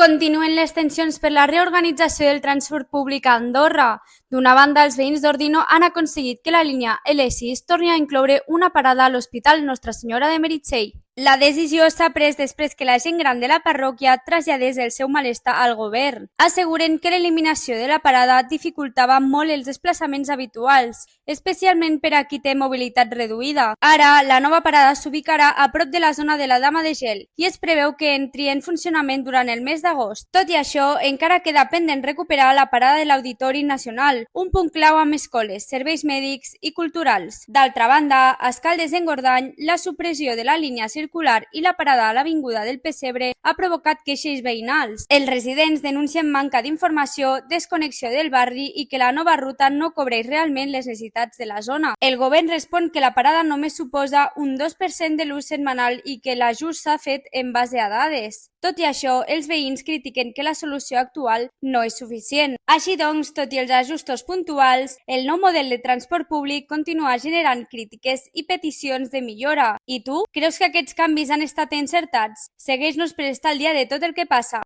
Continuen les tensions per la reorganització del transport públic a Andorra. D'una banda, els veïns d'Ordino han aconseguit que la línia L6 torni a incloure una parada a l'Hospital Nostra Senyora de Meritxell. La decisió s'ha pres després que la gent gran de la parròquia traslladés el seu malestar al govern. Asseguren que l'eliminació de la parada dificultava molt els desplaçaments habituals, especialment per a qui té mobilitat reduïda. Ara, la nova parada s'ubicarà a prop de la zona de la Dama de Gel i es preveu que entri en funcionament durant el mes d'agost. Tot i això, encara queda pendent recuperar la parada de l'Auditori Nacional, un punt clau amb escoles, serveis mèdics i culturals. D'altra banda, a Escaldes-Engordany, la supressió de la línia circular i la parada a l'Avinguda del Pessebre ha provocat queixes veïnals. Els residents denuncien manca d'informació, desconnexió del barri i que la nova ruta no cobreix realment les necessitats de la zona. El govern respon que la parada només suposa un 2% de l'ús setmanal i que l'ajust s'ha fet en base a dades. Tot i això, els veïns critiquen que la solució actual no és suficient. Així doncs, tot i els ajustos puntuals, el nou model de transport públic continua generant crítiques i peticions de millora. I tu, creus que aquests canvis han estat encertats? Segueix-nos per estar al dia de tot el que passa.